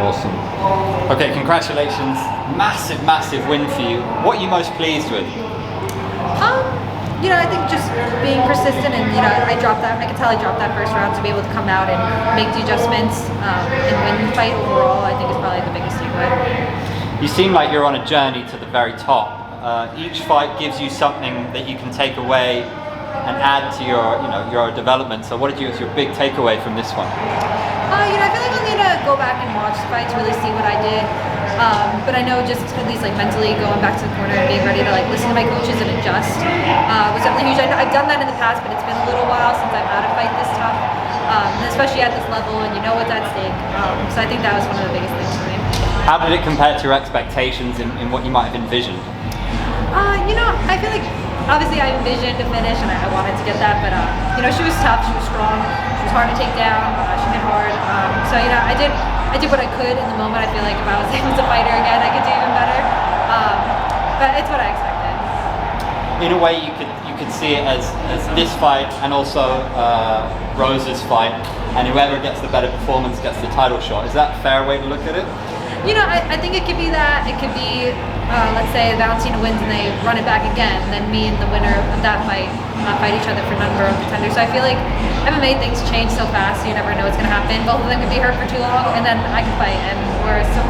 Awesome. Okay, congratulations. Massive, massive win for you. What are you most pleased with? I think just being persistent and, I could tell I dropped that first round, to be able to come out and make the adjustments and win the fight overall, I think is probably the biggest takeaway. You seem like you're on a journey to the very top. Each fight gives you something that you can take away and add to your development. So what did you, as your big takeaway from this one? I feel like I'll need to go back and watch the fight to really see what I did. But I know just at least mentally going back to the corner and being ready to listen to my coaches and adjust was definitely huge. I've done that in the past, but it's been a little while since I've had a fight this tough, and especially at this level, and what's at stake. So I think that was one of the biggest things for me. How did it compare to your expectations in what you might have envisioned? I feel like obviously I envisioned a finish and I wanted to get that, but she was tough, she was strong, she was hard to take down, she hit hard. So I did what I could in the moment. I feel like if I was able to fight her again, I could do even better. But it's what I expected. In a way, you could see it as this fight and also Rose's fight, and whoever gets the better performance gets the title shot. Is that a fair way to look at it? I think it could be that. It could be, let's say Valentina wins and they run it back again, and then me and the winner of that fight fight each other for number one contender. So I feel like MMA things change so fast, so you never know what's going to happen. Both of them could be hurt for too long, and then I could fight,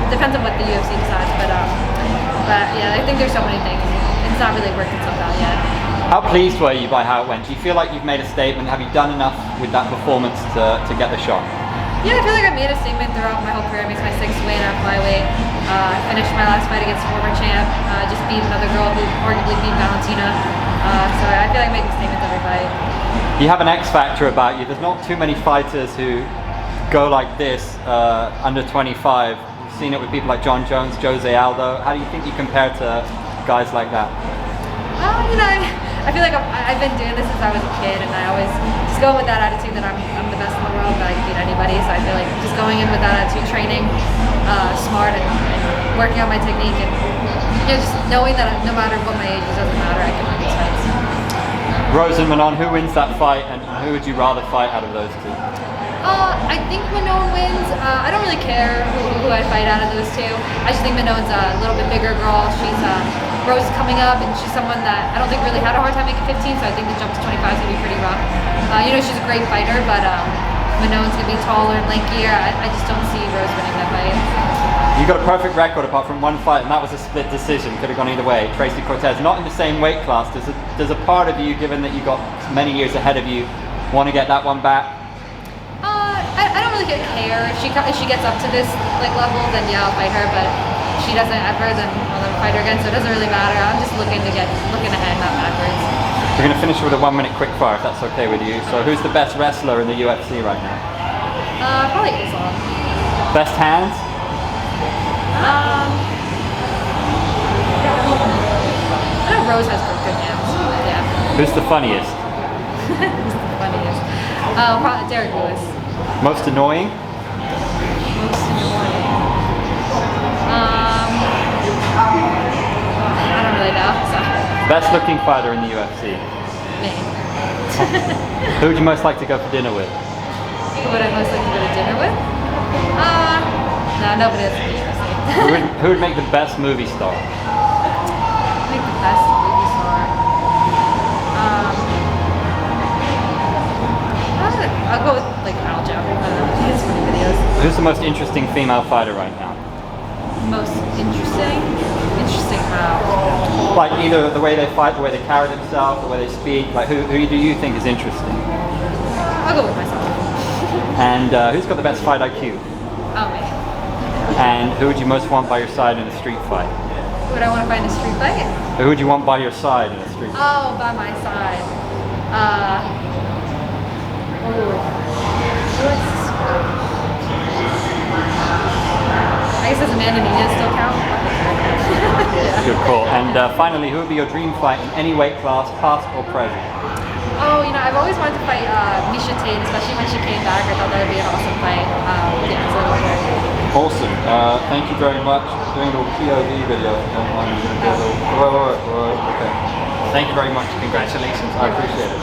depends on what the UFC decides. But yeah, I think there's so many things. It's not really working itself out yet. How pleased were you by how it went? Do you feel like you've made a statement? Have you done enough with that performance to get the shot? Yeah, I feel like I made a statement throughout my whole career. I made my 6th weight at flyweight. I finished my last fight against a former champ. Just beat another girl who arguably beat Valentina. So I feel like I made a statement to every fight. You have an X factor about you. There's not too many fighters who go like this under 25. You've seen it with people like John Jones, Jose Aldo. How do you think you compare to guys like that? I feel like I've been doing this since I was a kid, and I always just go with that attitude that I'm the best in the world, that I can beat anybody. So I feel like just going in with that attitude, training smart and working on my technique, and just knowing that no matter what my age is, doesn't matter, I can win these fights. Rose and Manon, who wins that fight, and who would you rather fight out of those two? I think Manon wins. I don't really care who I fight out of those two. I just think Manon's a little bit bigger girl. Rose is coming up, and she's someone that I don't think really had a hard time making 15, so I think the jump to 25 is going to be pretty rough. She's a great fighter, but Manon's going to be taller and lankier. I just don't see Rose winning that fight. You got a perfect record apart from one fight, and that was a split decision. Could have gone either way. Tracy Cortez, not in the same weight class. Does a part of you, given that you got many years ahead of you, want to get that one back? I don't really care. If she gets up to this level, then yeah, I'll fight her. But if she doesn't ever, then I'll never fight her again. So it doesn't really matter. I'm just looking ahead, not backwards. We're going to finish with a 1-minute quick fire, if that's okay with you. So who's the best wrestler in the UFC right now? Probably Islam. Best hands? I know Rose has good hands. Yeah. Who's the funniest? Who's the funniest? Probably Derek Lewis. Most annoying? Most annoying. I don't really know. So. Best looking fighter in the UFC? Me. Who would you most like to go for dinner with? Who would I most like to go to dinner with? No, nobody else would be interesting. Who would make the best movie star? Make the best movie star. I'll go with Aljo. He has funny videos. Who's the most interesting female fighter right now? Most interesting? Interesting how? Like either the way they fight, the way they carry themselves, the way they speak. Like who do you think is interesting? I'll go with myself. And who's got the best fight IQ? Oh, me. And who would you most want by your side in a street fight? Who would I want to fight in a street fight? Who would you want by your side in a street fight? Oh, by my side. I guess does Amanda Nunes still count? Yeah. Good call. And finally, who would be your dream fight in any weight class, past or present? Oh, I've always wanted to fight Miesha Tate, especially when she came back. I thought that would be an awesome fight. Yeah, so awesome. Thank you very much. Doing a little POV video. Okay. Thank you very much. Congratulations. I appreciate it.